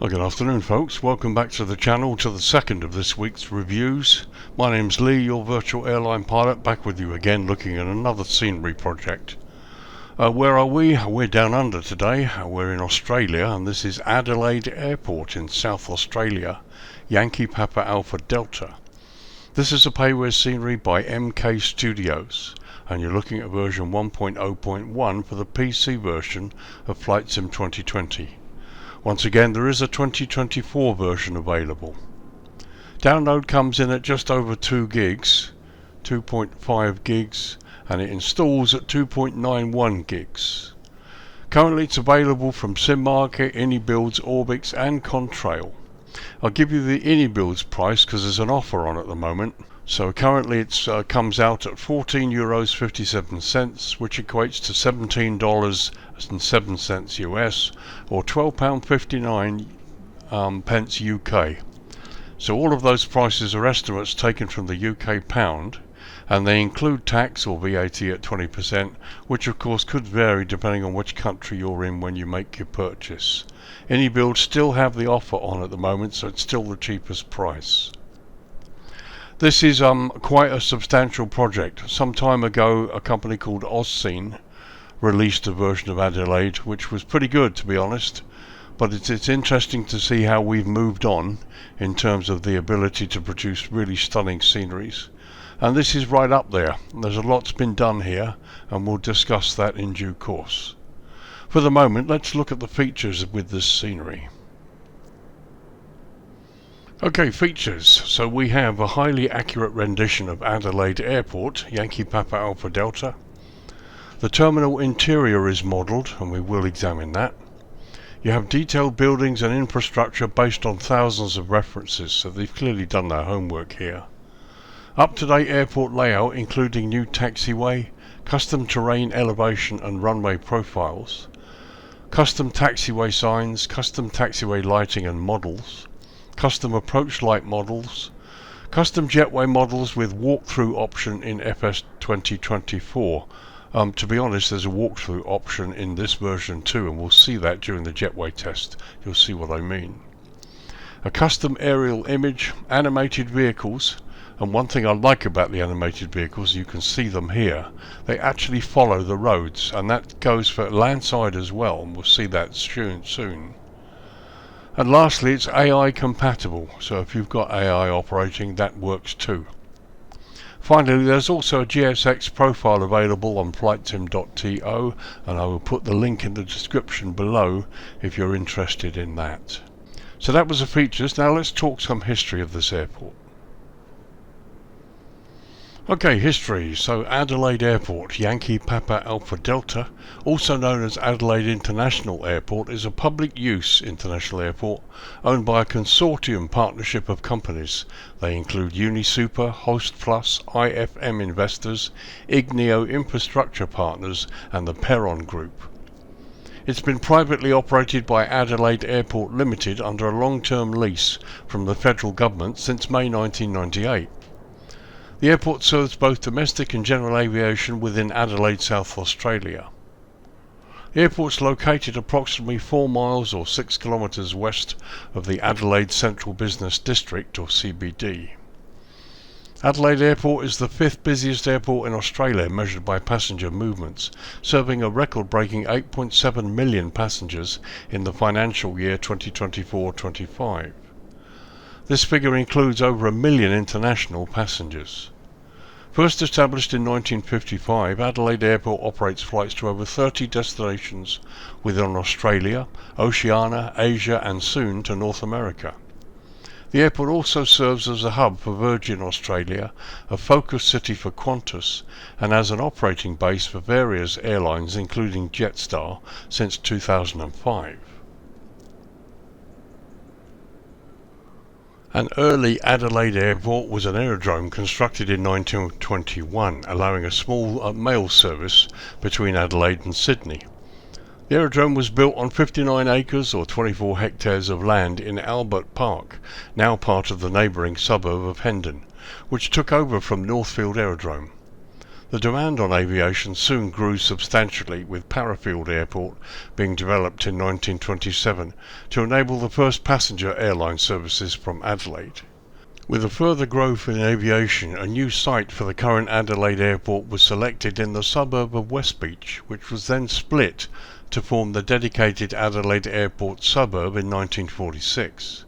Good afternoon folks, welcome back to the channel to the second of this week's reviews. My name's Lee, your virtual airline pilot, back with you again looking at another scenery project. Where are we? We're down under today, we're in Australia, and this is Adelaide Airport in South Australia, Yankee Papa Alpha Delta. This is a payware scenery by MK Studios, and you're looking at version 1.0.1 for the PC version of Flight Sim 2020. Once again, there is a 2024 version available. Download comes in at just over 2 gigs, 2.5 gigs, and it installs at 2.91 gigs. Currently it's available from SimMarket, Inibuilds, Orbix and Contrail. I'll give you the Inibuilds price because there's an offer on at the moment. So currently it comes out at €14.57, which equates to $17.07 US, or £12.59 pence UK. So all of those prices are estimates taken from the UK pound, and they include tax or VAT at 20%, which of course could vary depending on which country you're in when you make your purchase. Inibuilds still have the offer on at the moment, so it's still the cheapest price. This is quite a substantial project. Some time ago, a company called Ausscene released a version of Adelaide, which was pretty good, to be honest. But it's interesting to see how we've moved on in terms of the ability to produce really stunning sceneries. And this is right up there. There's a lot's been done here, and we'll discuss that in due course. For the moment, let's look at the features with this scenery. Okay, features. So we have a highly accurate rendition of Adelaide Airport, Yankee Papa Alpha Delta. The terminal interior is modelled, and we will examine that. You have detailed buildings and infrastructure based on thousands of references, so they've clearly done their homework here. Up-to-date airport layout, including new taxiway, custom terrain elevation and runway profiles, custom taxiway signs, custom taxiway lighting and models, custom approach light models, custom jetway models with walkthrough option in FS 2024. To be honest, there's a walkthrough option in this version too, and we'll see that during the jetway test. You'll see what I mean. A custom aerial image, animated vehicles, and one thing I like about the animated vehicles, you can see them here, they actually follow the roads, and that goes for landside as well, and we'll see that soon. And lastly, it's AI compatible, so if you've got AI operating, that works too. Finally, there's also a GSX profile available on flightsim.to, and I will put the link in the description below if you're interested in that. So that was the features. Now let's talk some history of this airport. Okay, history. So Adelaide Airport, Yankee Papa Alpha Delta, also known as Adelaide International Airport, is a public-use international airport owned by a consortium partnership of companies. They include UniSuper, Hostplus, IFM Investors, Igneo Infrastructure Partners and the PARALLAX Group. It's been privately operated by Adelaide Airport Limited under a long-term lease from the federal government since May 1998. The airport serves both domestic and general aviation within Adelaide, South Australia. The airport is located approximately 4 miles or 6 kilometres west of the Adelaide Central Business District, or CBD. Adelaide Airport is the 5th busiest airport in Australia measured by passenger movements, serving a record-breaking 8.7 million passengers in the financial year 2024-25. This figure includes over 1 million international passengers. First established in 1955, Adelaide Airport operates flights to over 30 destinations within Australia, Oceania, Asia and soon to North America. The airport also serves as a hub for Virgin Australia, a focus city for Qantas, and as an operating base for various airlines including Jetstar since 2005. An early Adelaide Airport was an aerodrome constructed in 1921, allowing a small mail service between Adelaide and Sydney. The aerodrome was built on 59 acres or 24 hectares of land in Albert Park, now part of the neighbouring suburb of Hendon, which took over from Northfield Aerodrome. The demand on aviation soon grew substantially, with Parafield Airport being developed in 1927 to enable the first passenger airline services from Adelaide. With a further growth in aviation, a new site for the current Adelaide Airport was selected in the suburb of West Beach, which was then split to form the dedicated Adelaide Airport suburb in 1946.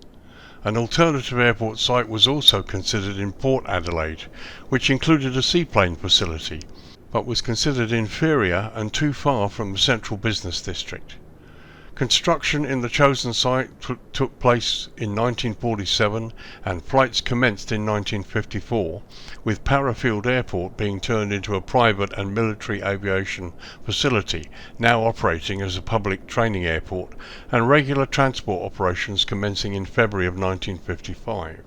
An alternative airport site was also considered in Port Adelaide, which included a seaplane facility, but was considered inferior and too far from the central business district. Construction in the chosen site took place in 1947 and flights commenced in 1954, with Parafield Airport being turned into a private and military aviation facility, now operating as a public training airport, and regular transport operations commencing in February of 1955.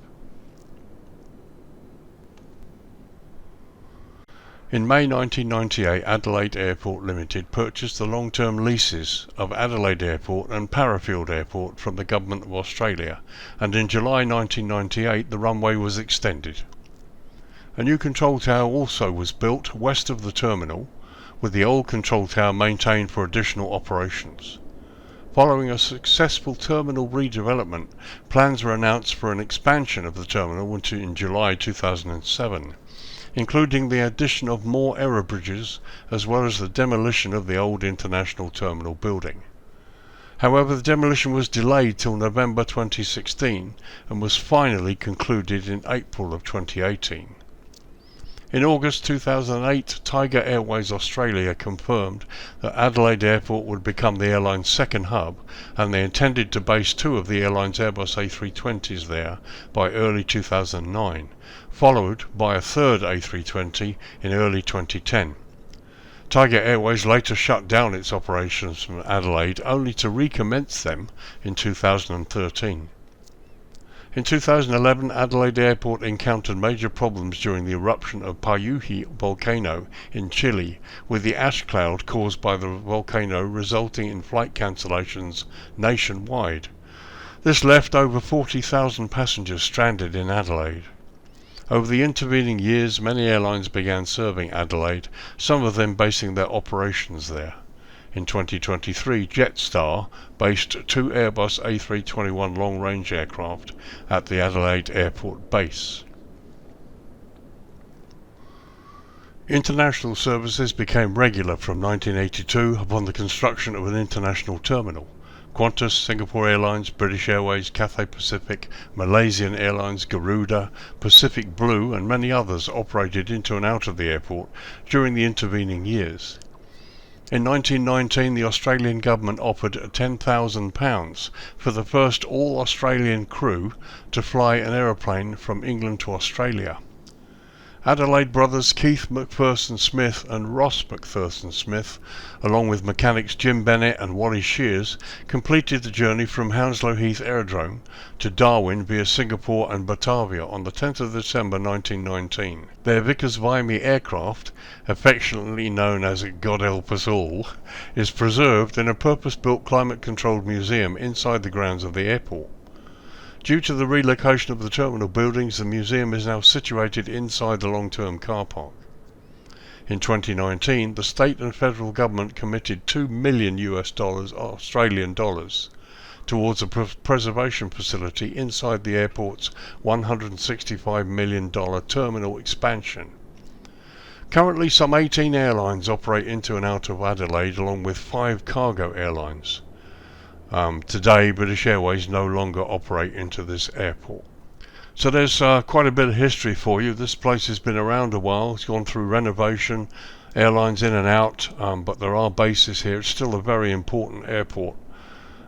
In May 1998, Adelaide Airport Limited purchased the long-term leases of Adelaide Airport and Parafield Airport from the Government of Australia, and in July 1998 the runway was extended. A new control tower also was built west of the terminal, with the old control tower maintained for additional operations. Following a successful terminal redevelopment, plans were announced for an expansion of the terminal in July 2007. Including the addition of more error bridges, as well as the demolition of the old international terminal building. However, the demolition was delayed till November 2016 and was finally concluded in April of 2018. In August 2008, Tiger Airways Australia confirmed that Adelaide Airport would become the airline's second hub, and they intended to base 2 of the airline's Airbus A320s there by early 2009, followed by a third A320 in early 2010. Tiger Airways later shut down its operations from Adelaide, only to recommence them in 2013. In 2011, Adelaide Airport encountered major problems during the eruption of Payuhi volcano in Chile, with the ash cloud caused by the volcano resulting in flight cancellations nationwide. This left over 40,000 passengers stranded in Adelaide. Over the intervening years, many airlines began serving Adelaide, some of them basing their operations there. In 2023, Jetstar based 2 Airbus A321 long-range aircraft at the Adelaide Airport base. International services became regular from 1982 upon the construction of an international terminal. Qantas, Singapore Airlines, British Airways, Cathay Pacific, Malaysian Airlines, Garuda, Pacific Blue and many others operated into and out of the airport during the intervening years. In 1919, the Australian government offered £10,000 for the first all-Australian crew to fly an aeroplane from England to Australia. Adelaide brothers Keith McPherson Smith and Ross McPherson Smith, along with mechanics Jim Bennett and Wally Shears, completed the journey from Hounslow Heath Aerodrome to Darwin via Singapore and Batavia on the 10th of December 1919. Their Vickers Vimy aircraft, affectionately known as God Help Us All, is preserved in a purpose-built climate-controlled museum inside the grounds of the airport. Due to the relocation of the terminal buildings, the museum is now situated inside the long-term car park. In 2019, the state and federal government committed $2 million Australian dollars towards a preservation facility inside the airport's $165 million terminal expansion. Currently, some 18 airlines operate into and out of Adelaide, along with 5 cargo airlines. Today, British Airways no longer operate into this airport. So there's quite a bit of history for you. This place has been around a while. It's gone through renovation, airlines in and out, but there are bases here. It's still a very important airport.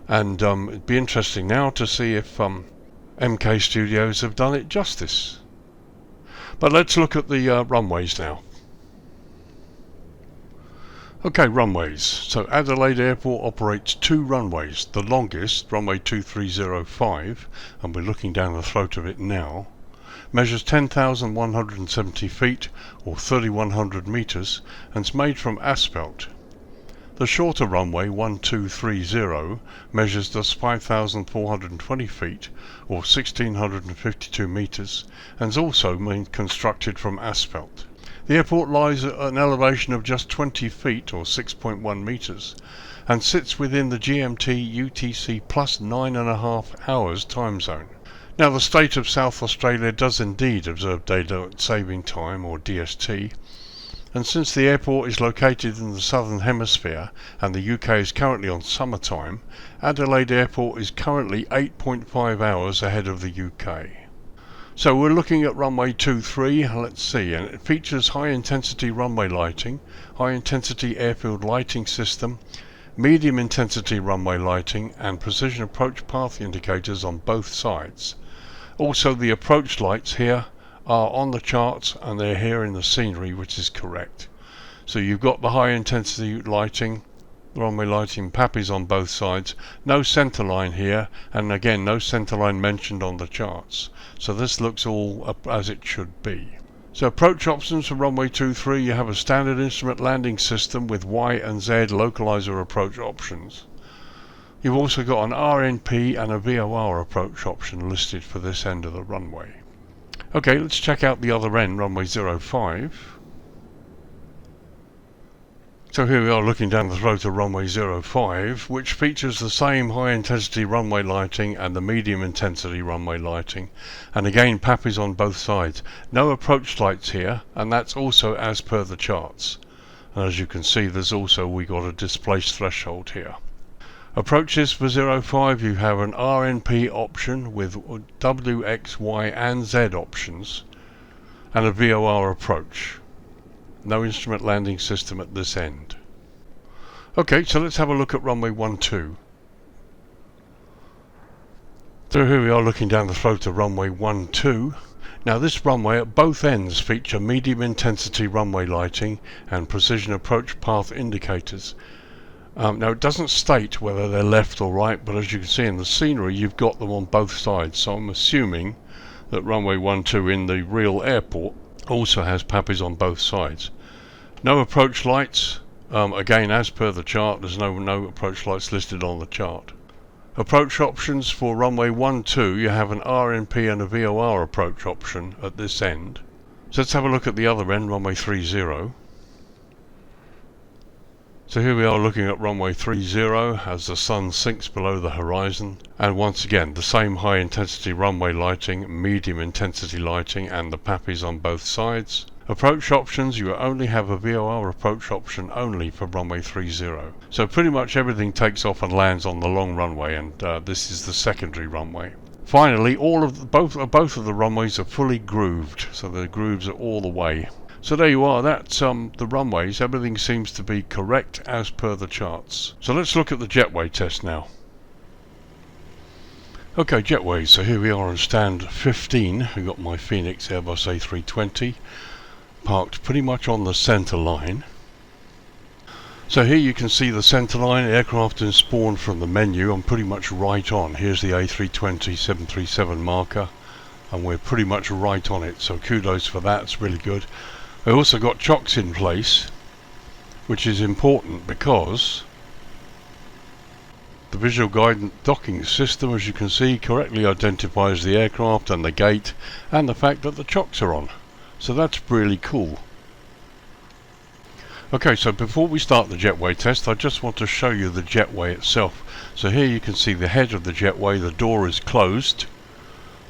And it'd be interesting now to see if MK Studios have done it justice. But let's look at the runways now. Okay, runways. So Adelaide Airport operates 2 runways. The longest, runway 2305, and we're looking down the throat of it now, measures 10,170 feet or 3,100 meters and is made from asphalt. The shorter runway 1230 measures just 5,420 feet or 1,652 meters and is also constructed from asphalt. The airport lies at an elevation of just 20 feet or 6.1 meters and sits within the GMT UTC plus 9.5 hours time zone. Now, the state of South Australia does indeed observe daylight saving time or DST, and since the airport is located in the southern hemisphere and the UK is currently on summertime, Adelaide Airport is currently 8.5 hours ahead of the UK. So we're looking at runway 23, let's see, and it features high intensity runway lighting, high intensity airfield lighting system, medium intensity runway lighting and precision approach path indicators on both sides. Also, the approach lights here are on the charts and they're here in the scenery, which is correct. So you've got the high intensity lighting, runway lighting, PAPIs on both sides, no centre line here, and again no centre line mentioned on the charts. So this looks all as it should be. So approach options for runway 23, you have a standard instrument landing system with Y and Z localizer approach options. You've also got an RNP and a VOR approach option listed for this end of the runway. Okay, let's check out the other end, runway 05. So here we are looking down the throat of runway 05, which features the same high intensity runway lighting and the medium intensity runway lighting, and again PAPIs on both sides. No approach lights here, and that's also as per the charts. And as you can see, there's also we got a displaced threshold here. Approaches for 05, you have an RNP option with W, X, Y and Z options, and a VOR approach. No instrument landing system at this end. Okay, so let's have a look at runway 12. So here we are looking down the throat of runway 12. Now this runway at both ends feature medium intensity runway lighting and precision approach path indicators. Now it doesn't state whether they're left or right, but as you can see in the scenery you've got them on both sides, so I'm assuming that runway 12 in the real airport also has PAPIs on both sides. No approach lights, again as per the chart, there's no approach lights listed on the chart. Approach options for runway 12, you have an RNP and a VOR approach option at this end. So let's have a look at the other end, runway 30. So here we are looking at runway 30 as the sun sinks below the horizon, and once again the same high intensity runway lighting, medium intensity lighting and the PAPIs on both sides. Approach options, you only have a VOR approach option only for runway 30. So pretty much everything takes off and lands on the long runway, and this is the secondary runway. Finally, both of the runways are fully grooved, so the grooves are all the way. So there you are, that's the runways. Everything seems to be correct as per the charts. So let's look at the jetway test now. Okay, jetways, so here we are on stand 15. We've got my Phoenix Airbus A320 parked pretty much on the centre line. So here you can see the centre line, aircraft in spawn from the menu. I'm pretty much right on. Here's the A320 737 marker, and we're pretty much right on it, so kudos for that, it's really good. I also got chocks in place, which is important because the visual guidance docking system, as you can see, correctly identifies the aircraft and the gate and the fact that the chocks are on. So that's really cool. Okay, so before we start the jetway test, I just want to show you the jetway itself. So here you can see the head of the jetway, the door is closed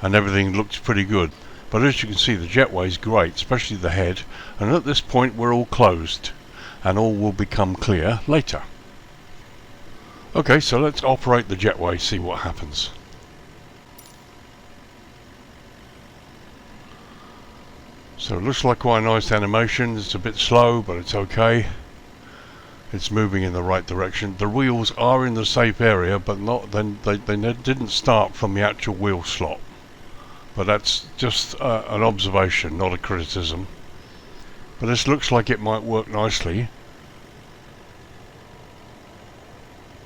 and everything looks pretty good. But as you can see, the jetway is great, especially the head, and at this point we're all closed and all will become clear later. Okay, so let's operate the jetway, see what happens. So it looks like quite a nice animation. It's a bit slow, but it's okay. It's moving in the right direction. The wheels are in the safe area, but they didn't start from the actual wheel slot. But that's just an observation, not a criticism. But this looks like it might work nicely.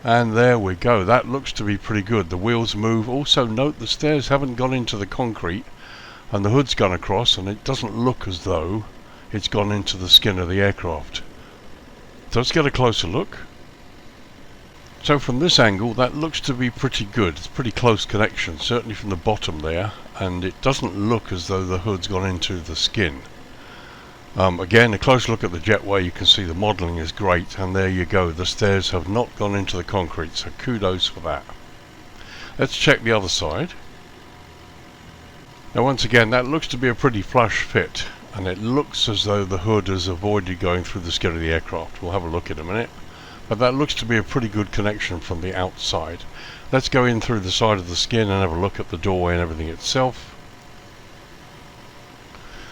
And there we go. That looks to be pretty good. The wheels move. Also note the stairs haven't gone into the concrete and the hood's gone across, and it doesn't look as though it's gone into the skin of the aircraft. So let's get a closer look. So from this angle that looks to be pretty good. It's pretty close connection, certainly from the bottom there, and it doesn't look as though the hood's gone into the skin. Again, a close look at the Jetway, you can see the modelling is great, and there you go, the stairs have not gone into the concrete, so kudos for that. Let's check the other side. Now once again, that looks to be a pretty flush fit, and it looks as though the hood has avoided going through the skin of the aircraft. We'll have a look in a minute, but that looks to be a pretty good connection from the outside. Let's go in through the side of the skin and have a look at the doorway and everything itself.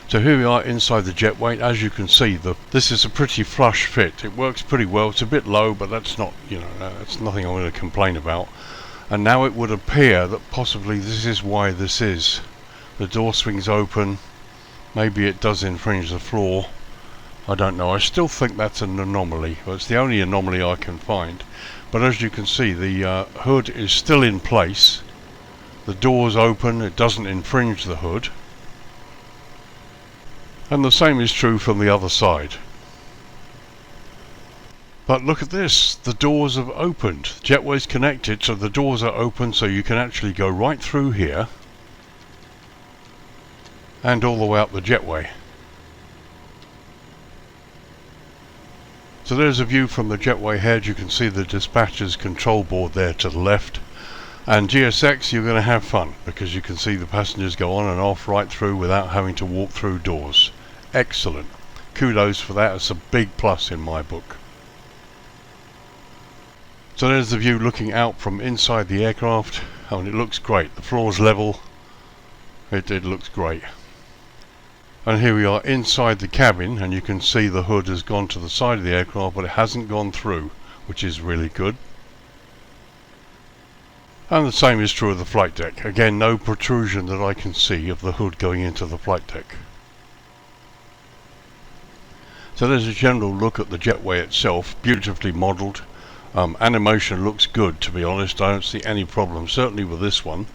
So here we are inside the Jetway. As you can see, this is a pretty flush fit. It works pretty well. It's a bit low, but that's not, it's nothing I'm going to complain about. And now it would appear that possibly this is why this is. The door swings open. Maybe it does infringe the floor. I don't know. I still think that's an anomaly. Well, it's the only anomaly I can find. But as you can see, the hood is still in place. The door's open. It doesn't infringe the hood. And the same is true from the other side. But look at this, the doors have opened. Jetway's connected, so the doors are open, so you can actually go right through here and all the way up the Jetway. So there's a view from the Jetway head. You can see the dispatcher's control board there to the left. And GSX, you're going to have fun, because you can see the passengers go on and off right through without having to walk through doors. Excellent. Kudos for that. It's a big plus in my book. So there's the view looking out from inside the aircraft. Oh, and it looks great. The floor's level. It looks great. And here we are inside the cabin, and you can see the hood has gone to the side of the aircraft, but it hasn't gone through, which is really good. And the same is true of the flight deck. Again, no protrusion that I can see of the hood going into the flight deck. So there's a general look at the Jetway itself, beautifully modelled. Animation looks good, to be honest. I don't see any problem, certainly with this one.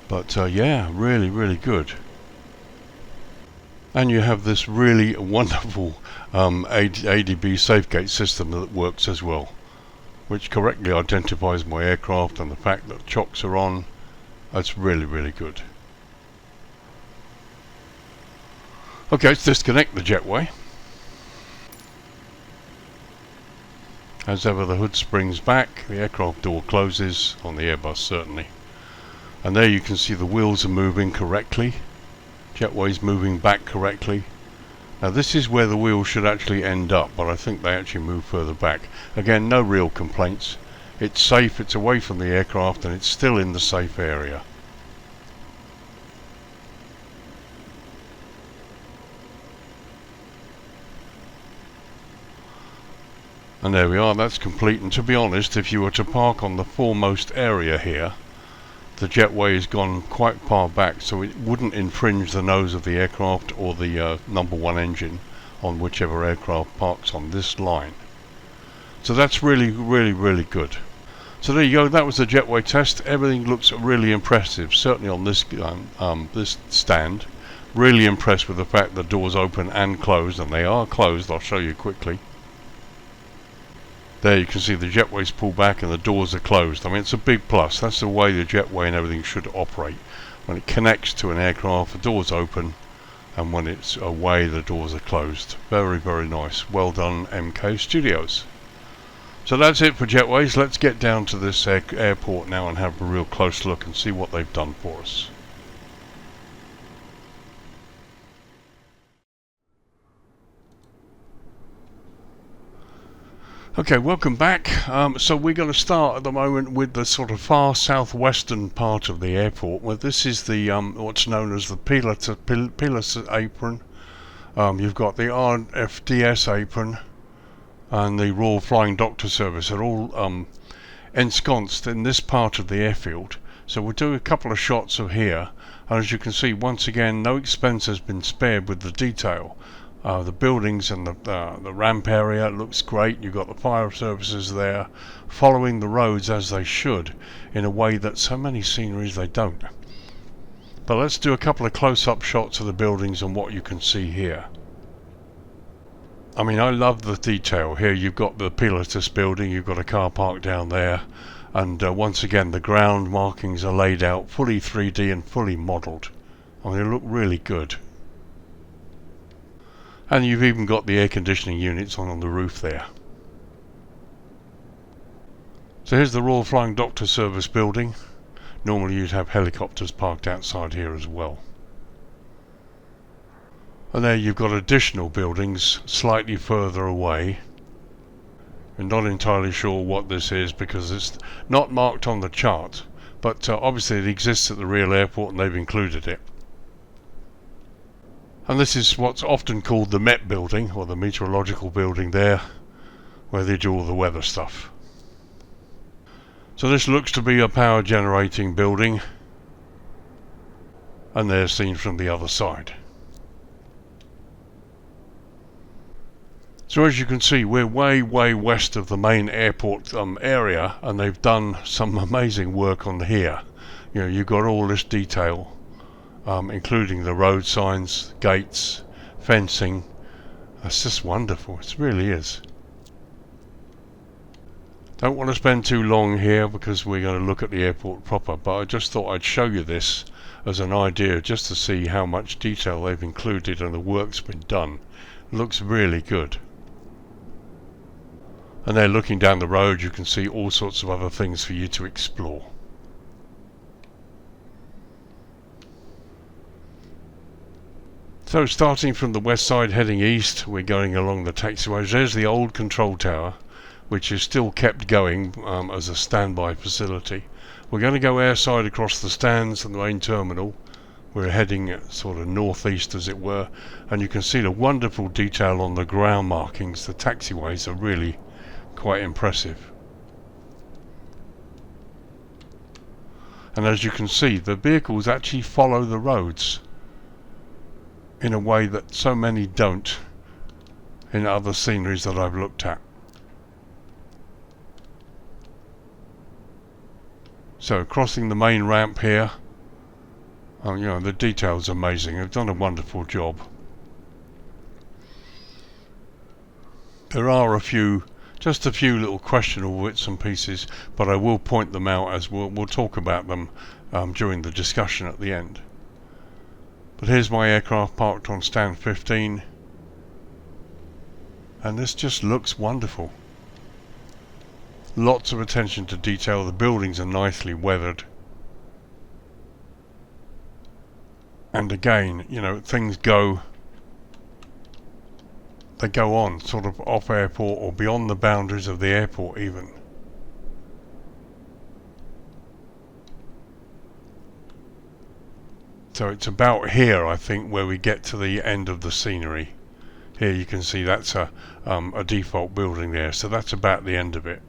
But yeah, really, really good. And you have this really wonderful ADB SAFEGATE system that works as well, which correctly identifies my aircraft, and the fact that chocks are on. That's really, really good. Okay, let's disconnect the Jetway. As ever, the hood springs back, the aircraft door closes, on the Airbus certainly. And there you can see the wheels are moving correctly. Jetway's moving back correctly. Now this is where the wheels should actually end up, but I think they actually move further back. Again, no real complaints. It's safe, it's away from the aircraft, and it's still in the safe area. And there we are, that's complete. And to be honest, if you were to park on the foremost area here, the Jetway has gone quite far back, so it wouldn't infringe the nose of the aircraft or the number one engine on whichever aircraft parks on this line. So that's really, really, really good. So there you go, that was the Jetway test. Everything looks really impressive, certainly on this this stand. Really impressed with the fact the doors open and closed, and they are closed. I'll show you quickly. There you can see the Jetways pull back and the doors are closed. I mean, it's a big plus. That's the way the Jetway and everything should operate. When it connects to an aircraft, the doors open, and when it's away, the doors are closed. Very, very nice. Well done, MK Studios. So that's it for Jetways. Let's get down to this airport now and have a real close look and see what they've done for us. Okay, welcome back. So we're going to start at the moment with the sort of far southwestern part of the airport, where this is the what's known as the PILATUS apron. You've got the RFDS apron and the Royal Flying Doctor Service are all ensconced in this part of the airfield. So we'll do a couple of shots of here, and as you can see, once again, no expense has been spared with the detail. The buildings and the ramp area looks great. You've got the fire services there following the roads as they should, in a way that so many sceneries they don't. But let's do a couple of close-up shots of the buildings and what you can see here. I mean, I love the detail here. You've got the PILATUS building, you've got a car park down there, and once again the ground markings are laid out fully 3D and fully modelled. I mean, they look really good. And you've even got the air conditioning units on the roof there. So here's the Royal Flying Doctor Service building. Normally you'd have helicopters parked outside here as well. And there you've got additional buildings slightly further away. I'm not entirely sure what this is because it's not marked on the chart, but obviously it exists at the real airport and they've included it. And this is what's often called the Met building, or the meteorological building there, where they do all the weather stuff. So this looks to be a power generating building, and they're seen from the other side. So as you can see, we're way west of the main airport area, and they've done some amazing work on here. You know, you've got all this detail, including the road signs, gates, fencing. That's just wonderful, it really is. Don't want to spend too long here because we're going to look at the airport proper, but I just thought I'd show you this as an idea just to see how much detail they've included and the work's been done. It looks really good. And there, looking down the road, you can see all sorts of other things for you to explore. So starting from the west side heading east, we're going along the taxiways. There's the old control tower, which is still kept going as a standby facility. We're going to go airside across the stands and the main terminal. We're heading sort of northeast, as it were, and you can see the wonderful detail on the ground markings. The taxiways are really quite impressive. And as you can see, the vehicles actually follow the roads in a way that so many don't in other sceneries that I've looked at. So crossing the main ramp here, you know, the detail's amazing. They've done a wonderful job. There are just a few little questionable bits and pieces, but I will point them out as we'll talk about them during the discussion at the end. But here's my aircraft parked on stand 15, and this just looks wonderful. Lots of attention to detail. The buildings are nicely weathered. And again, you know, things go on sort of off airport or beyond the boundaries of the airport even. So it's about here, I think, where we get to the end of the scenery. Here you can see that's a default building there, so that's about the end of it.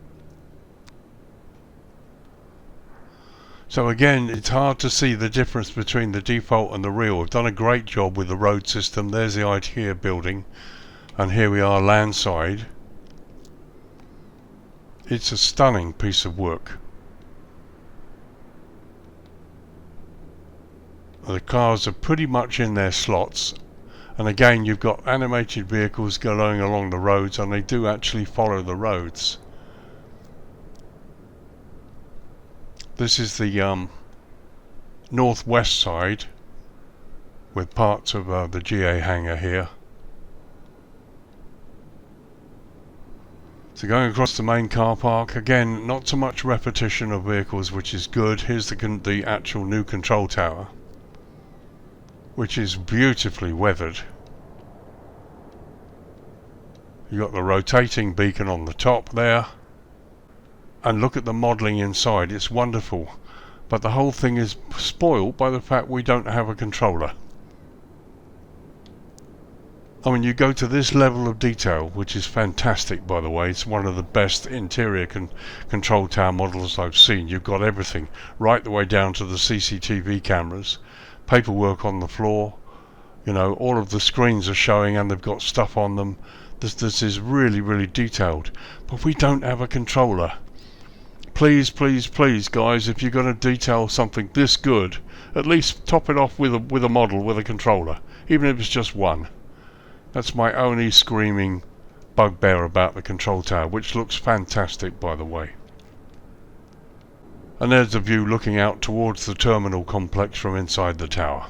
So again, it's hard to see the difference between the default and the real. We've done a great job with the road system. There's the IKEA building, and here we are landside. It's a stunning piece of work. The cars are pretty much in their slots, and again you've got animated vehicles going along the roads, and they do actually follow the roads. This is the northwest side with parts of the GA hangar here. So going across the main car park, again not so much repetition of vehicles, which is good. Here's the actual new control tower, which is beautifully weathered. You've got the rotating beacon on the top there. And look at the modelling inside, it's wonderful. But the whole thing is spoiled by the fact we don't have a controller. I mean, you go to this level of detail, which is fantastic, by the way. It's one of the best interior control tower models I've seen. You've got everything, right the way down to the CCTV cameras, paperwork on the floor. You know, all of the screens are showing and they've got stuff on them. This is really detailed. But we don't have a controller. Please, guys, if you're going to detail something this good, at least top it off with a model with a controller, even if it's just one. That's my only screaming bugbear about the control tower, which looks fantastic, by the way. And there's the view looking out towards the terminal complex from inside the tower.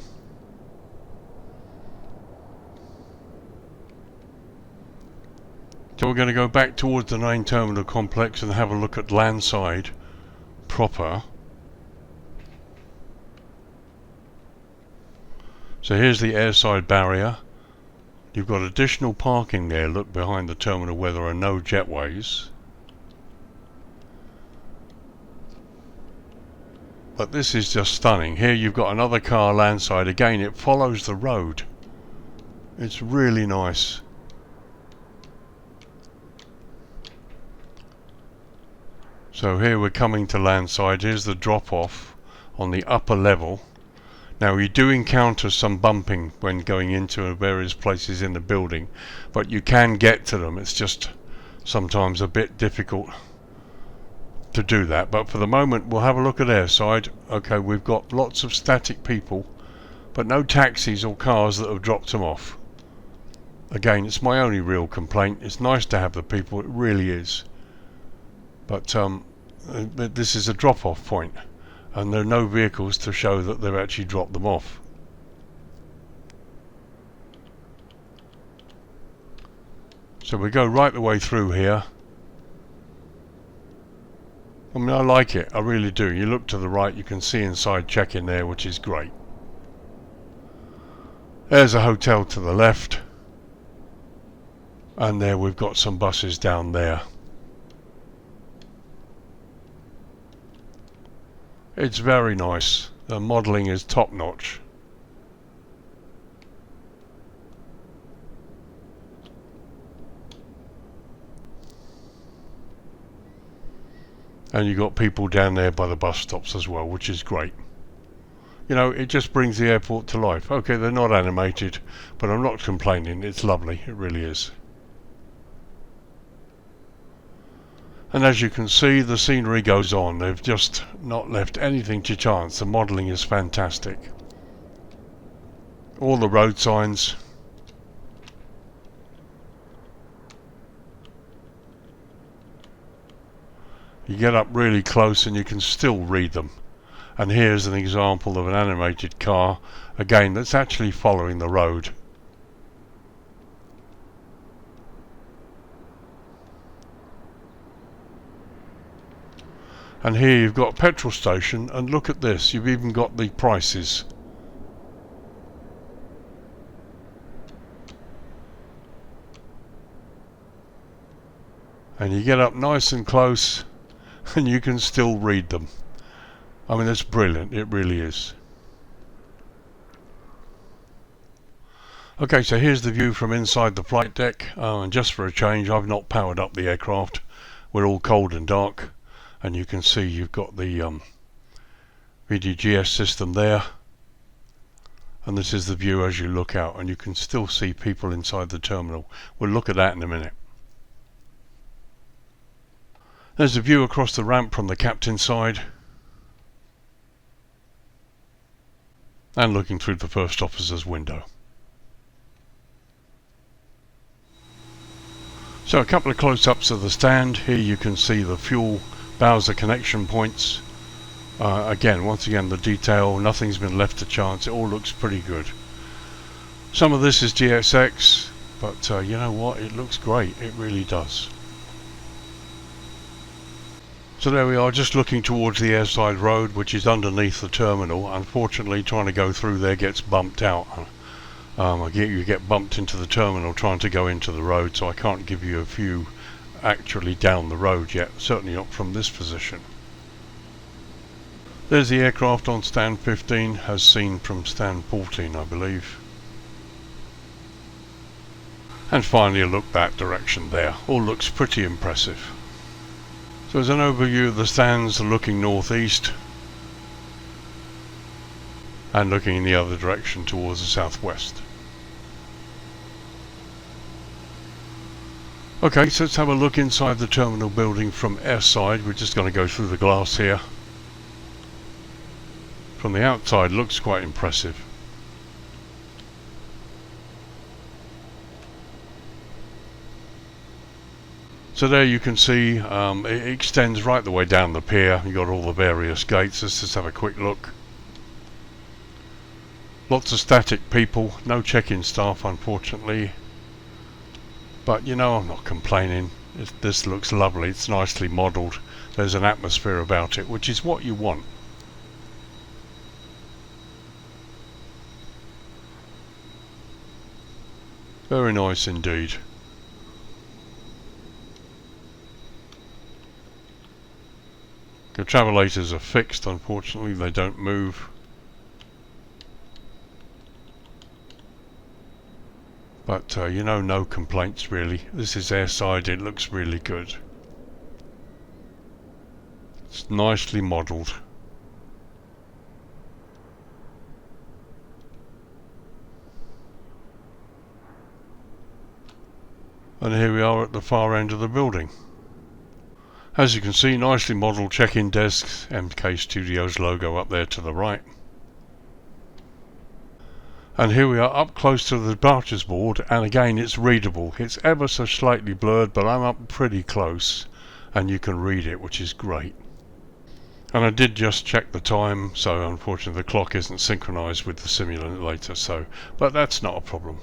So we're going to go back towards the main terminal complex and have a look at landside proper. So here's the airside barrier. You've got additional parking there, look behind the terminal where there are no jetways. But this is just stunning. Here you've got another car landside. Again, it follows the road. It's really nice. So here we're coming to landside. Here's the drop off on the upper level. Now you do encounter some bumping when going into various places in the building, but you can get to them. It's just sometimes a bit difficult to do that. But for the moment we'll have a look at airside. Okay, we've got lots of static people, but no taxis or cars that have dropped them off. Again, it's my only real complaint. It's nice to have the people, it really is. But this is a drop-off point, and there are no vehicles to show that they've actually dropped them off. So we go right the way through here. I mean, I like it, I really do. You look to the right, you can see inside check-in there, which is great. There's a hotel to the left, and there we've got some buses down there. It's very nice. The modelling is top notch. And you've got people down there by the bus stops as well, which is great. You know, it just brings the airport to life. Okay, they're not animated, but I'm not complaining. It's lovely, it really is. And as you can see, the scenery goes on. They've just not left anything to chance. The modelling is fantastic. All the road signs. You get up really close and you can still read them. And here's an example of an animated car, again, that's actually following the road. And here you've got a petrol station, and look at this, you've even got the prices. And you get up nice and close and you can still read them. I mean, it's brilliant, it really is. Okay, so here's the view from inside the flight deck, and just for a change I've not powered up the aircraft. We're all cold and dark. And you can see you've got the VDGS system there, and this is the view as you look out, and you can still see people inside the terminal. We'll look at that in a minute. There's a view across the ramp from the captain's side, and looking through the first officer's window. So a couple of close-ups of the stand. Here you can see the fuel Bowser connection points. Again, once again, the detail, nothing's been left to chance. It all looks pretty good. Some of this is GSX, but you know what? It looks great. It really does. So there we are, just looking towards the airside road, which is underneath the terminal. Unfortunately, trying to go through there gets bumped out. You get bumped into the terminal trying to go into the road, so I can't give you a view actually down the road yet, certainly not from this position. There's the aircraft on stand 15, as seen from stand 14, I believe. And finally a look that direction there. All looks pretty impressive. So as an overview of the stands, looking northeast and looking in the other direction towards the southwest. Okay, so let's have a look inside the terminal building from airside. We're just going to go through the glass here. From the outside, looks quite impressive. So there you can see it extends right the way down the pier. You've got all the various gates. Let's just have a quick look. Lots of static people, no check-in staff unfortunately. But you know, I'm not complaining. This looks lovely. It's nicely modelled. There's an atmosphere about it, which is what you want. Very nice indeed. The travelators are fixed, unfortunately, they don't move. But you know, no complaints really. This is AIRSIDE, it looks really good. It's nicely modelled. And here we are at the far end of the building. As you can see, nicely modelled check-in desks, MK Studios logo up there to the right. And here we are up close to the departures board, and again it's readable. It's ever so slightly blurred, but I'm up pretty close and you can read it, which is great. And I did just check the time, so unfortunately the clock isn't synchronized with the simulator, but that's not a problem.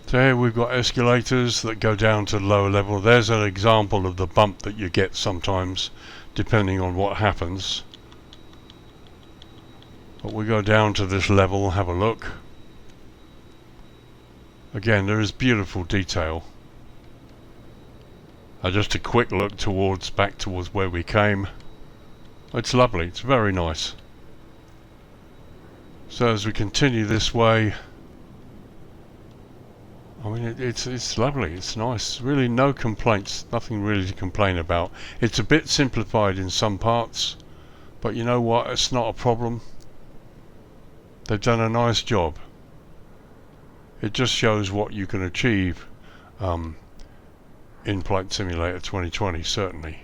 So here we've got escalators that go down to the lower level. There's an example of the bump that you get sometimes, depending on what happens. But we go down to this level, have a look. Again, there is beautiful detail. Just a quick look back towards where we came. It's lovely, it's very nice. So as we continue this way, I mean, it's lovely, it's nice, really no complaints, nothing really to complain about. It's a bit simplified in some parts, but you know what, it's not a problem. They've done a nice job. It just shows what you can achieve in Flight Simulator 2020, certainly.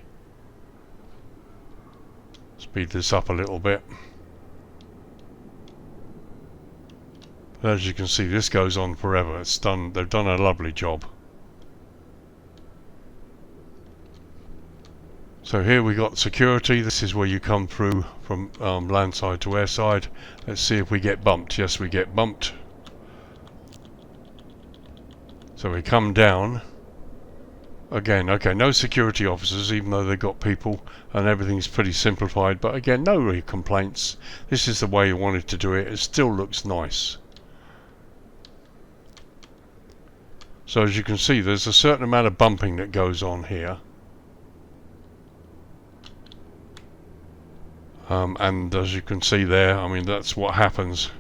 Speed this up a little bit. As you can see, this goes on forever. It's done. They've done a lovely job. So here we got security. This is where you come through from landside to airside. Let's see if we get bumped. Yes, we get bumped. So we come down. Again, okay, no security officers, even though they've got people, and everything's pretty simplified. But again, no real complaints. This is the way you wanted to do it. It still looks nice. So as you can see, there's a certain amount of bumping that goes on here. And as you can see there, I mean, that's what happens.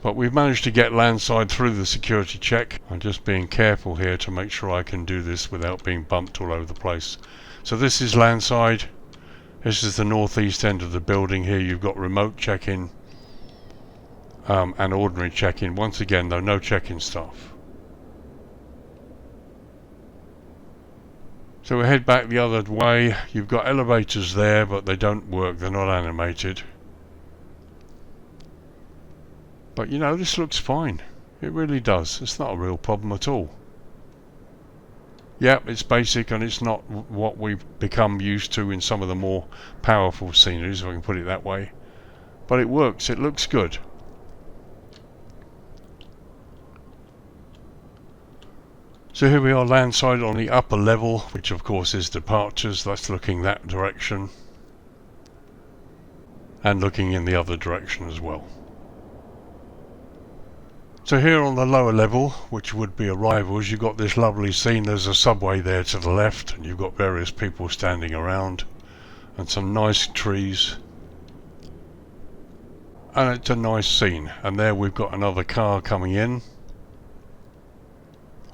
But we've managed to get landside through the security check. I'm just being careful here to make sure I can do this without being bumped all over the place. So this is landside. This is the northeast end of the building. Here you've got remote check-in. And ordinary check-in. Once again though, no check-in staff. So we head back the other way. You've got elevators there, but they don't work, they're not animated. But you know, this looks fine. It really does. It's not a real problem at all. Yep, it's basic and it's not what we've become used to in some of the more powerful sceneries, if I can put it that way. But it works, it looks good. So here we are landside on the upper level, which of course is departures. That's looking that direction. And looking in the other direction as well. So here on the lower level, which would be arrivals, you've got this lovely scene. There's a subway there to the left, and you've got various people standing around. And some nice trees. And it's a nice scene. And there we've got another car coming in.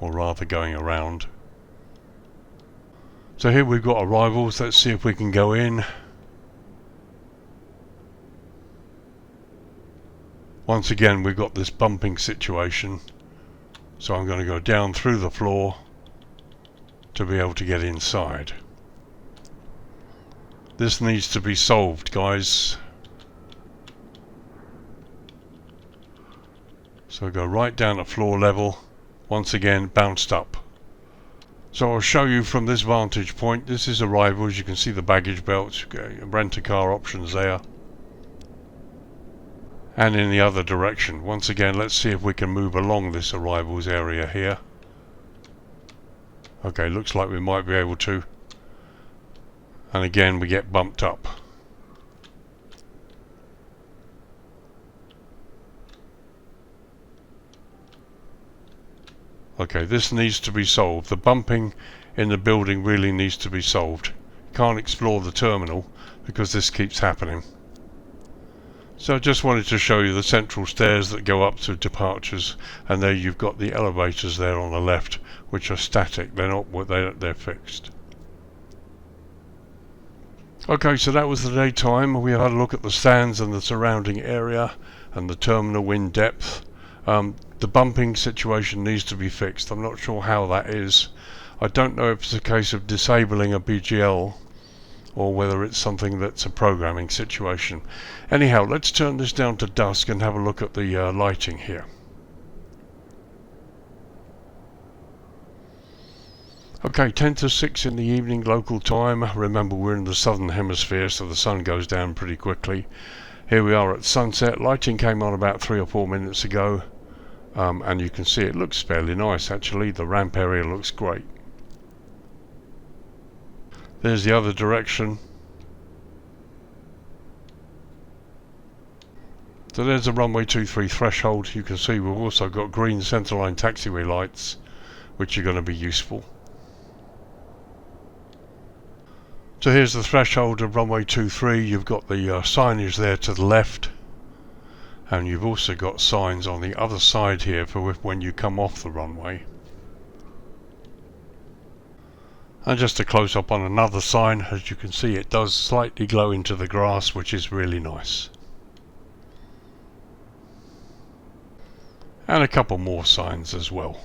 Or rather going around. So here we've got arrivals. Let's see if we can go in. Once again we've got this bumping situation, so I'm going to go down through the floor to be able to get inside. This needs to be solved, guys. So go right down at floor level. Once again, bounced up. So I'll show you from this vantage point. This is arrivals. You can see the baggage belts, rent-a-car options there. And in the other direction. Once again, let's see if we can move along this arrivals area here. Okay, looks like we might be able to. And again, we get bumped up. Okay, this needs to be solved. The bumping in the building really needs to be solved. You can't explore the terminal because this keeps happening. So I just wanted to show you the central stairs that go up to departures, and there you've got the elevators there on the left, which are static. They're not, they're fixed. Okay, so that was the daytime. We had a look at the stands and the surrounding area and the terminal wind depth. The bumping situation needs to be fixed. I'm not sure how that is. I don't know if it's a case of disabling a BGL or whether it's something that's a programming situation. Anyhow, let's turn this down to dusk and have a look at the lighting here. Okay, 10 to 6 in the evening local time. Remember, we're in the southern hemisphere, so the sun goes down pretty quickly. Here we are at sunset. Lighting came on about 3 or 4 minutes ago. And you can see it looks fairly nice actually. The ramp area looks great. There's the other direction. So there's the runway 23 threshold. You can see we've also got green centerline taxiway lights, which are going to be useful. So here's the threshold of runway 23. You've got the signage there to the left. And you've also got signs on the other side here for when you come off the runway. And just a close up on another sign, as you can see it does slightly glow into the grass, which is really nice. And a couple more signs as well.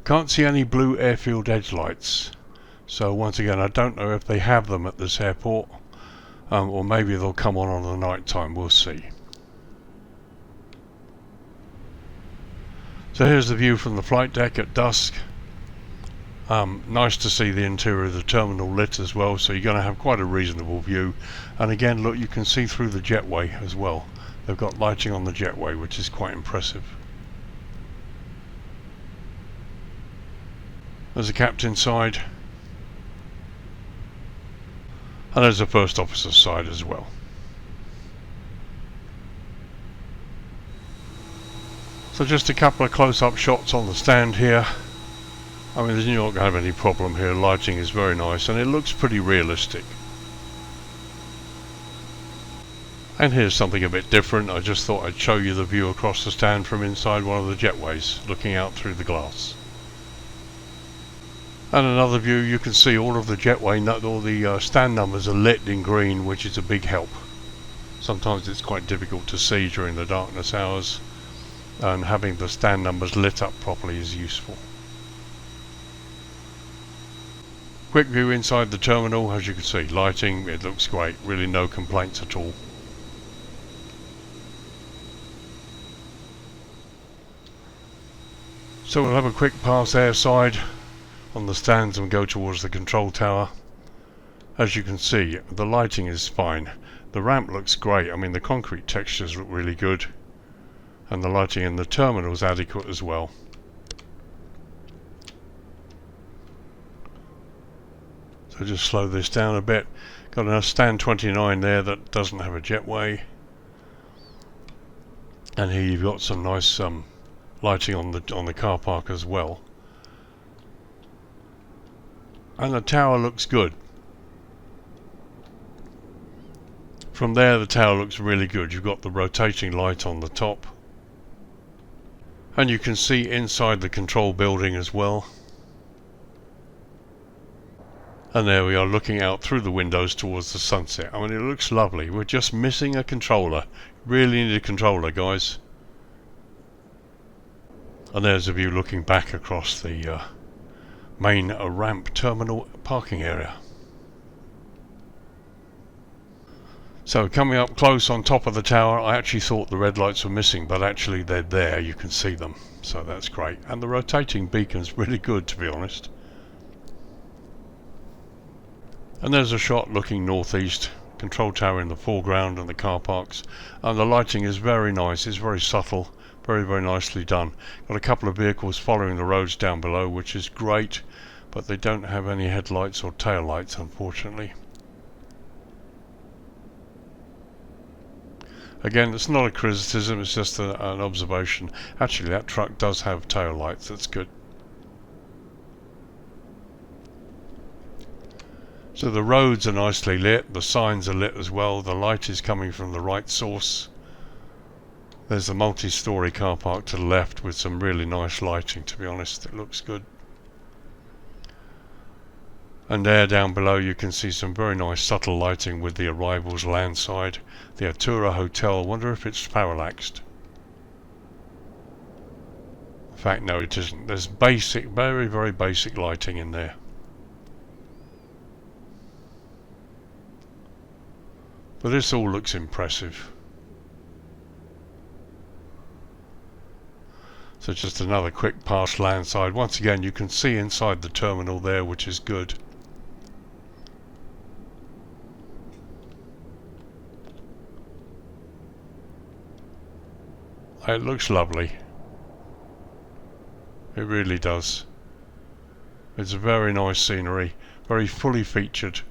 Can't see any blue airfield edge lights. So once again, I don't know if they have them at this airport, or maybe they'll come on the night time, we'll see. So here's the view from the flight deck at dusk. Nice to see the interior of the terminal lit as well, so you're going to have quite a reasonable view. And again, look, you can see through the jetway as well. They've got lighting on the jetway, which is quite impressive. There's the captain's side. And there's the first officer's side as well. So just a couple of close-up shots on the stand here. I mean, you're not going to have any problem here. Lighting is very nice and it looks pretty realistic. And here's something a bit different. I just thought I'd show you the view across the stand from inside one of the jetways, looking out through the glass. And another view, you can see all of the jetway, all the stand numbers are lit in green, which is a big help. Sometimes it's quite difficult to see during the darkness hours, and having the stand numbers lit up properly is useful. Quick view inside the terminal. As you can see, lighting, it looks great, really no complaints at all. So we'll have a quick pass airside on the stands and go towards the control tower. As you can see, the lighting is fine. The ramp looks great. I mean, the concrete textures look really good. And the lighting in the terminal is adequate as well. So just slow this down a bit. Got a stand 29 there that doesn't have a jetway. And here you've got some nice lighting on the car park as well. And the tower looks good. From there the tower looks really good. You've got the rotating light on the top. And you can see inside the control building as well. And there we are, looking out through the windows towards the sunset. I mean, it looks lovely. We're just missing a controller. Really need a controller, guys. And there's a view looking back across the main ramp terminal parking area. So coming up close on top of the tower, I actually thought the red lights were missing, but actually they're there, you can see them, so that's great. And the rotating beacon's really good, to be honest. And there's a shot looking northeast, control tower in the foreground and the car parks, and the lighting is very nice. It's very subtle, very nicely done. Got a couple of vehicles following the roads down below, which is great, but they don't have any headlights or tail lights, unfortunately. Again, it's not a criticism, it's just an observation. Actually, that truck does have tail lights, that's good. So the roads are nicely lit, the signs are lit as well, the light is coming from the right source. There's a multi-storey car park to the left with some really nice lighting, to be honest, it looks good. And there down below you can see some very nice subtle lighting with the arrivals landside. The ATURA hotel, I wonder if it's parallaxed. In fact, no, it isn't. There's basic, very basic lighting in there. But this all looks impressive. So just another quick pass landside. Once again, you can see inside the terminal there, which is good. It looks lovely. It really does. It's a very nice scenery, very fully featured.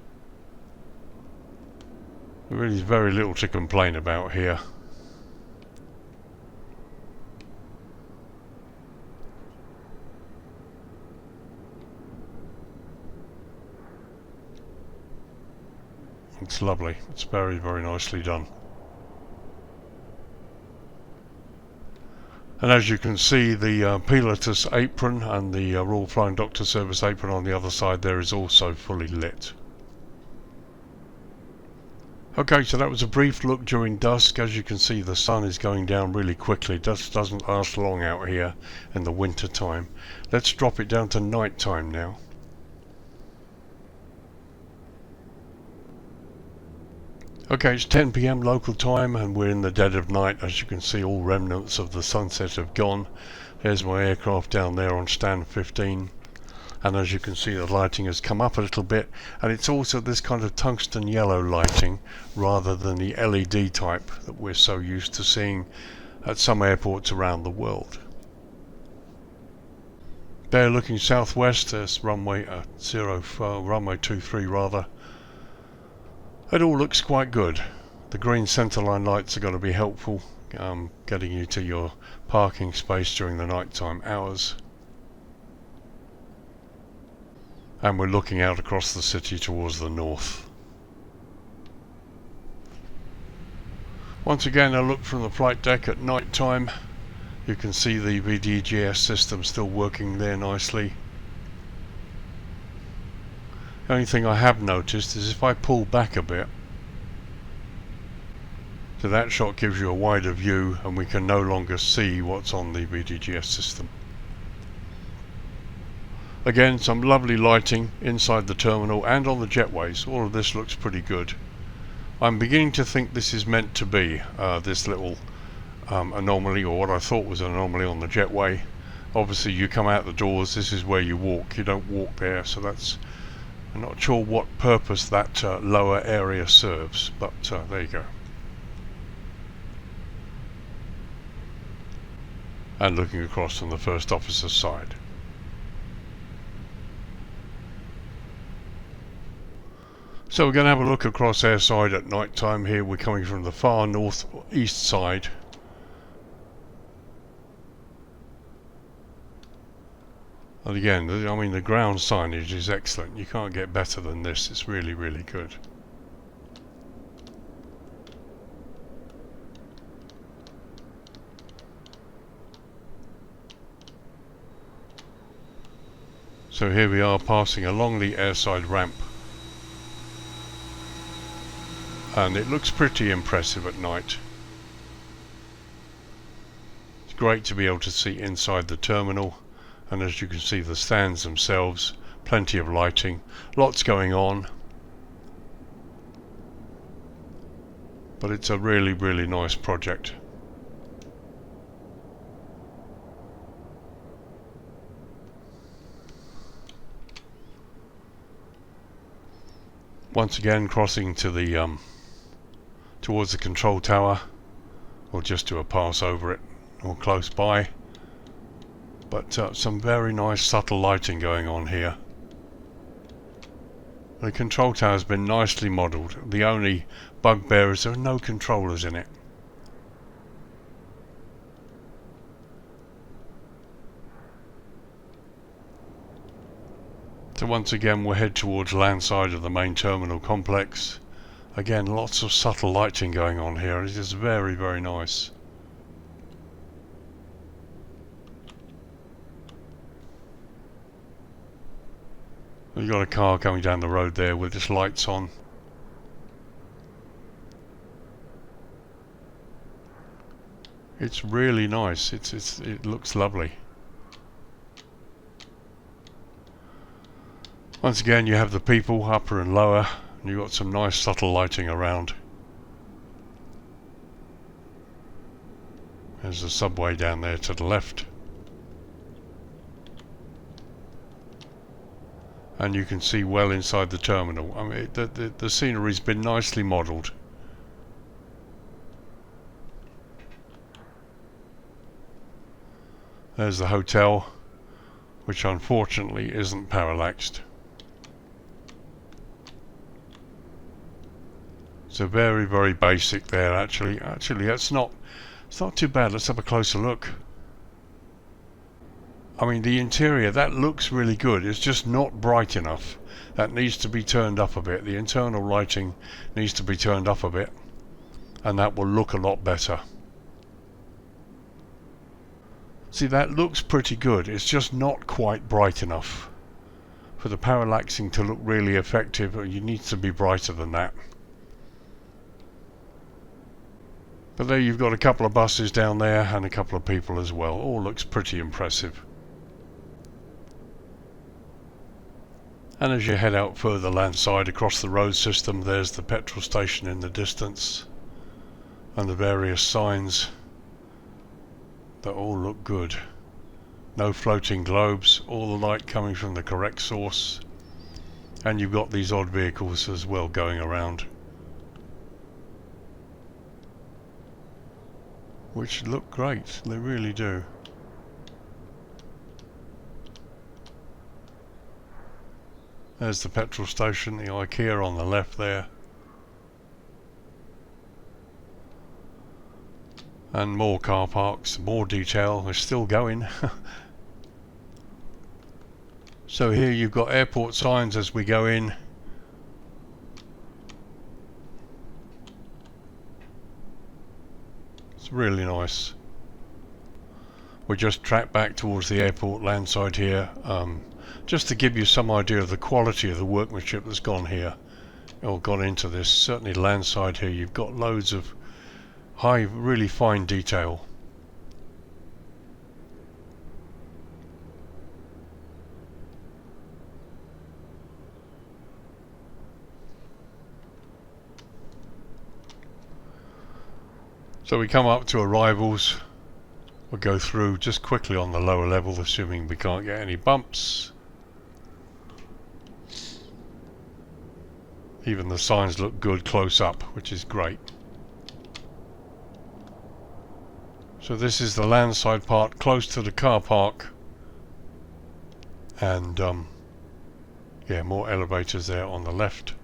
There really is very little to complain about here. It's lovely. It's very nicely done. And as you can see, the PILATUS apron and the Royal Flying Doctor Service apron on the other side there is also fully lit. Okay, so that was a brief look during dusk. As you can see, the sun is going down really quickly. Dusk doesn't last long out here in the winter time. Let's drop it down to night time now. Okay, it's 10 PM local time and we're in the dead of night. As you can see, all remnants of the sunset have gone. There's my aircraft down there on stand 15. And as you can see, the lighting has come up a little bit, and it's also this kind of tungsten yellow lighting rather than the LED type that we're so used to seeing at some airports around the world. There, looking southwest, there's runway 23 rather. It all looks quite good. The green centerline lights are going to be helpful, getting you to your parking space during the nighttime hours. And we're looking out across the city towards the north. Once again, a look from the flight deck at night time. You can see the VDGS system still working there nicely. The only thing I have noticed is if I pull back a bit, so that shot gives you a wider view and we can no longer see what's on the VDGS system. Again, some lovely lighting inside the terminal and on the jetways. All of this looks pretty good. I'm beginning to think this is meant to be this little anomaly, or what I thought was an anomaly on the jetway. Obviously you come out the doors, this is where you walk, you don't walk there, so that's, I'm not sure what purpose that lower area serves, but there you go. And looking across on the first officer's side. So we're going to have a look across airside at night time here. We're coming from the far northeast side. And again, I mean, the ground signage is excellent. You can't get better than this. It's really good. So here we are passing along the airside ramp. And it looks pretty impressive at night. It's great to be able to see inside the terminal, and as you can see, the stands themselves, plenty of lighting, lots going on, but it's a really nice project. Once again crossing to the towards the control tower. We'll just do a pass over it or close by. But some very nice subtle lighting going on here. The control tower has been nicely modelled. The only bugbear is there are no controllers in it. So once again we'll head towards landside of the main terminal complex. Again, lots of subtle lighting going on here. It is very, very nice. We've got a car coming down the road there with its lights on. It's really nice. It looks lovely. Once again, you have the people upper and lower, and you've got some nice subtle lighting around. There's the subway down there to the left. And you can see well inside the terminal. I mean, the scenery's been nicely modelled. There's the hotel, which unfortunately isn't parallaxed. So very, very basic there actually. Actually, it's not too bad. Let's have a closer look. I mean, the interior, that looks really good. It's just not bright enough. That needs to be turned up a bit. The internal lighting needs to be turned up a bit, and that will look a lot better. See, that looks pretty good. It's just not quite bright enough. For the parallaxing to look really effective, you need to be brighter than that. But there you've got a couple of buses down there and a couple of people as well. All looks pretty impressive. And as you head out further landside across the road system, there's the petrol station in the distance and the various signs that all look good. No floating globes, all the light coming from the correct source, and you've got these odd vehicles as well going around, which look great. They really do. There's the petrol station, the IKEA on the left there. And more car parks, more detail. We're still going. So here you've got airport signs as we go in. It's really nice. We just tracked back towards the airport landside here, just to give you some idea of the quality of the workmanship that's gone here, or gone into this. Certainly landside here, you've got loads of high, really fine detail. So we come up to arrivals. We'll go through just quickly on the lower level, assuming we can't get any bumps. Even the signs look good close up, which is great. So this is the landside part, close to the car park. And yeah, more elevators there on the left.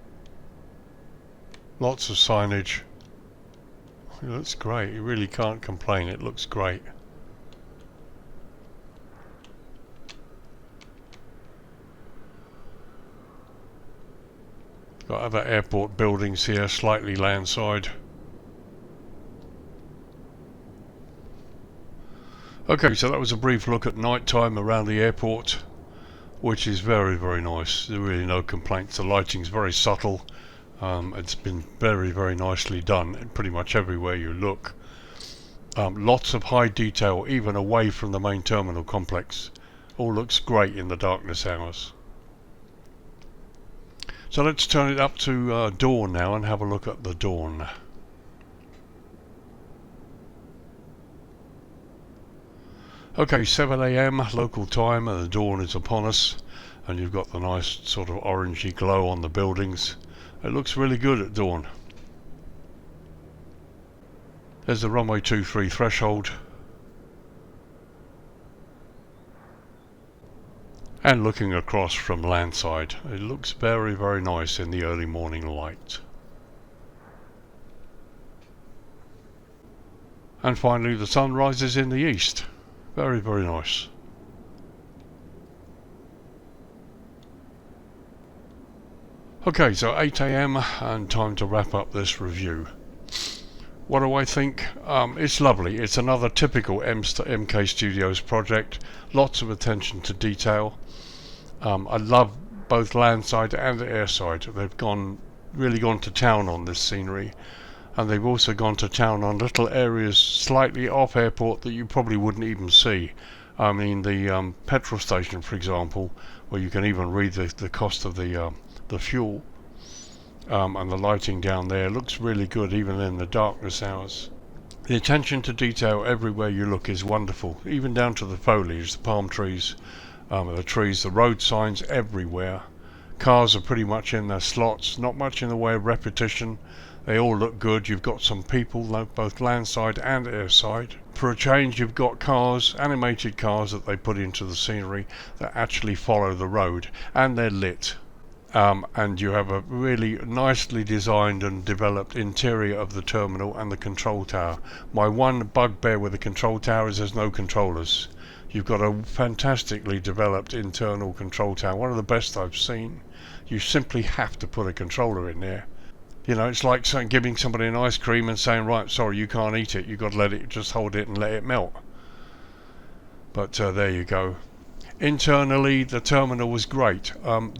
Lots of signage. It looks great. You really can't complain. It looks great. Got other airport buildings here, slightly landside. Okay, so that was a brief look at night time around the airport, which is very, very nice. There are really no complaints. The lighting's very subtle. It's been very, very nicely done pretty much everywhere you look. Lots of high detail, even away from the main terminal complex. All looks great in the darkness hours. So let's turn it up to dawn now and have a look at the dawn. Okay, 7 AM local time, and the dawn is upon us, and you've got the nice sort of orangey glow on the buildings It looks really good at dawn. There's the runway 23 threshold. And looking across from landside, it looks very, very nice in the early morning light. And finally the sun rises in the east. Very, very nice. Okay, so 8 AM and time to wrap up this review. What do I think? It's lovely. It's another typical MK Studios project. Lots of attention to detail. I love both landside and airside. They've really gone to town on this scenery, and they've also gone to town on little areas slightly off airport that you probably wouldn't even see. I mean, the petrol station, for example, where you can even read the cost of the fuel, and the lighting down there looks really good even in the darkness hours. The attention to detail everywhere you look is wonderful, even down to the foliage, the palm trees, the trees, the road signs everywhere. Cars are pretty much in their slots, not much in the way of repetition. They all look good. You've got some people, both landside and airside. For a change, you've got cars, animated cars that they put into the scenery that actually follow the road, and they're lit. And you have a really nicely designed and developed interior of the terminal and the control tower. My one bugbear with the control tower is there's no controllers. You've got a fantastically developed internal control tower, one of the best I've seen. You simply have to put a controller in there. You know, it's like giving somebody an ice cream and saying, right, sorry, you can't eat it. You've got to let it, just hold it and let it melt. But there you go. Internally, the terminal was great.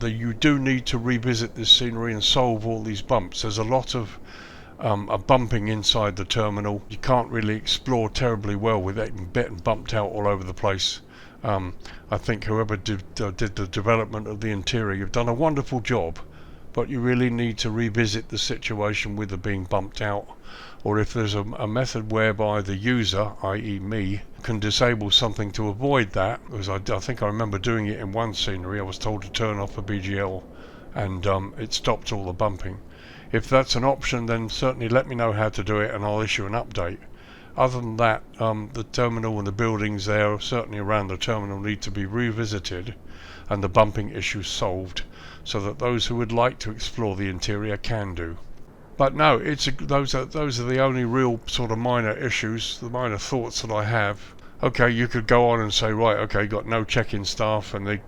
You do need to revisit this scenery and solve all these bumps. There's a lot of bumping inside the terminal. You can't really explore terribly well with it getting bumped out all over the place. I think whoever did the development of the interior, you've done a wonderful job, but you really need to revisit the situation with it being bumped out, or if there's a method whereby the user, i.e. me, can disable something to avoid that, because I think I remember doing it in one scenery. I was told to turn off a BGL and it stopped all the bumping. If that's an option, then certainly let me know how to do it and I'll issue an update. Other than that, the terminal and the buildings there, certainly around the terminal, need to be revisited and the bumping issues solved, so that those who would like to explore the interior can do. But no, those are the only real sort of minor issues, the minor thoughts that I have. Okay, you could go on and say, right, okay, got no check-in staff and the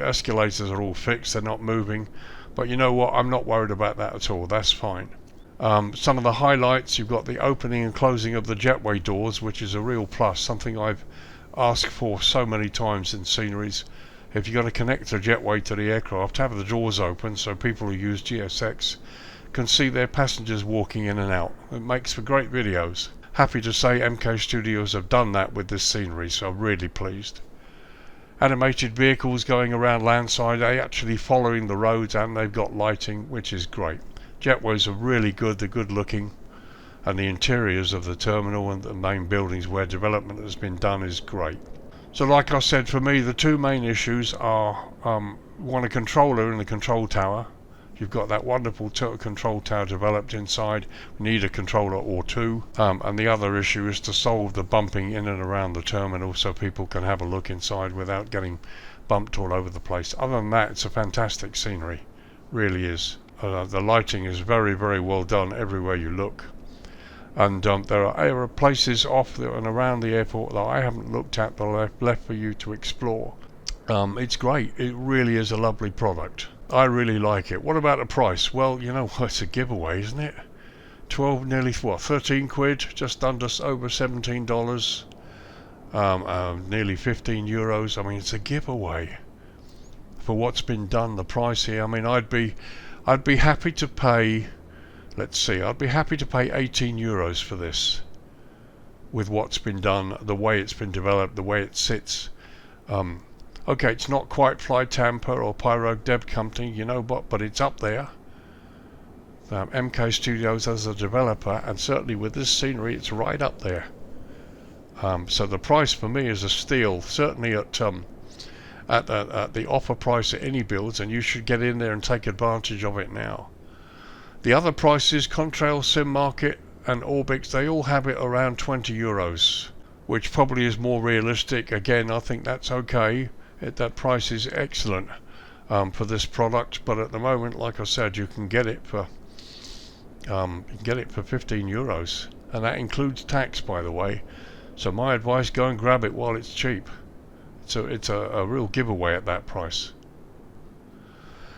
escalators are all fixed, they're not moving. But you know what, I'm not worried about that at all, that's fine. Some of the highlights, you've got the opening and closing of the jetway doors, which is a real plus, something I've asked for so many times in sceneries. If you're going to connect a jetway to the aircraft, have the doors open so people who use GSX can see their passengers walking in and out. It makes for great videos. Happy to say MK Studios have done that with this scenery, so I'm really pleased. Animated vehicles going around landside, they're actually following the roads and they've got lighting, which is great. Jetways are really good, they're good looking, and the interiors of the terminal and the main buildings where development has been done is great. So like I said, for me the two main issues are one, a controller in the control tower. You've got that wonderful control tower developed inside, we need a controller or two, and the other issue is to solve the bumping in and around the terminal so people can have a look inside without getting bumped all over the place. Other than that, it's a fantastic scenery, really is. The lighting is very, very well done everywhere you look. And there are places off and around the airport that I haven't looked at that are left for you to explore. It's great. It really is a lovely product. I really like it. What about the price? Well, you know, it's a giveaway, isn't it? 13 quid, just under over $17, nearly 15 euros. I mean, it's a giveaway for what's been done. The price here, I mean, I'd be happy to pay. Let's see, I'd be happy to pay 18 euros for this, with what's been done, the way it's been developed, the way it sits. Okay, it's not quite Fly Tampa or Pyro Dev Company, you know, but it's up there. MK Studios as a developer, and certainly with this scenery, it's right up there. So the price for me is a steal, certainly at at the offer price at Inibuilds, and you should get in there and take advantage of it now. The other prices, Contrail, SimMarket and Orbix, they all have it around 20 euros, which probably is more realistic. Again, I think that's okay. That price is excellent for this product, but at the moment, like I said, you can get it for 15 euros, and that includes tax, by the way. So my advice, go and grab it while it's cheap. So it's a real giveaway at that price.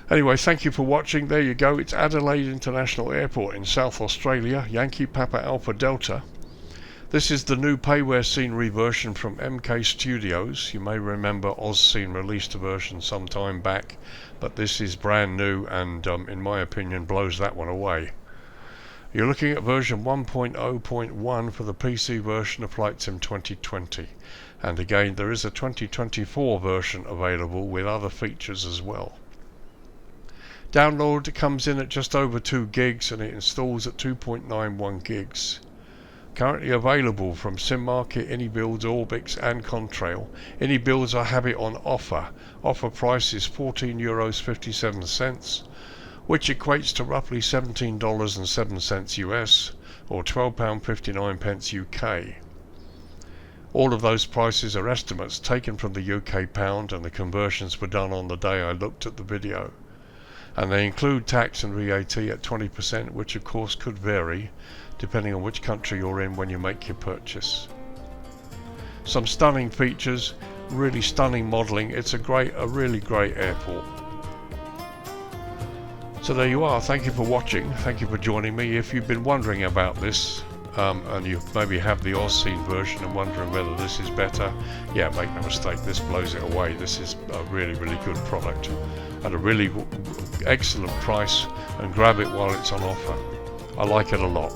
Anyway, thank you for watching. There you go. It's Adelaide International Airport in South Australia, Yankee Papa Alpha Delta. This is the new payware scenery version from MK Studios. You may remember AusScene released a version some time back, but this is brand new and in my opinion blows that one away. You're looking at version 1.0.1 for the PC version of Flight Sim 2020. And again, there is a 2024 version available with other features as well. Download comes in at just over 2 gigs and it installs at 2.91 gigs. Currently available from SimMarket, Inibuilds, Orbix and Contrail. Inibuilds I have it on offer. Offer price is €14.57, which equates to roughly $17.07 US or £12.59 UK. All of those prices are estimates taken from the UK pound, and the conversions were done on the day I looked at the video. And they include tax and VAT at 20%, which of course could vary depending on which country you're in when you make your purchase. Some stunning features, really stunning modelling. It's a really great airport. So there you are. Thank you for watching. Thank you for joining me. If you've been wondering about this, and you maybe have the AusScene version and wondering whether this is better, yeah, make no mistake, this blows it away. This is a really good product at a really excellent price, and grab it while it's on offer. I like it a lot.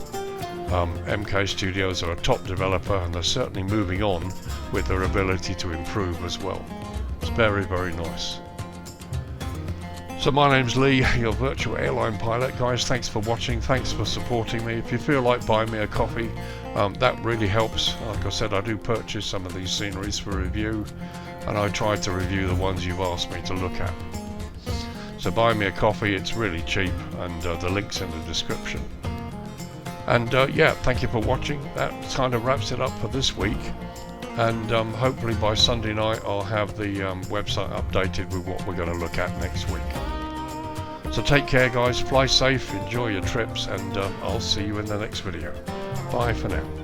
MK Studios are a top developer, and they're certainly moving on with their ability to improve as well. It's very nice. So my name's Lee, your virtual airline pilot. Guys, thanks for watching, thanks for supporting me. If you feel like buying me a coffee, that really helps. Like I said, I do purchase some of these sceneries for review, and I try to review the ones you've asked me to look at. So buy me a coffee, it's really cheap, and the link's in the description. And yeah, thank you for watching. That kind of wraps it up for this week. And hopefully by Sunday night I'll have the website updated with what we're going to look at next week. So take care guys, fly safe, enjoy your trips, and I'll see you in the next video. Bye for now.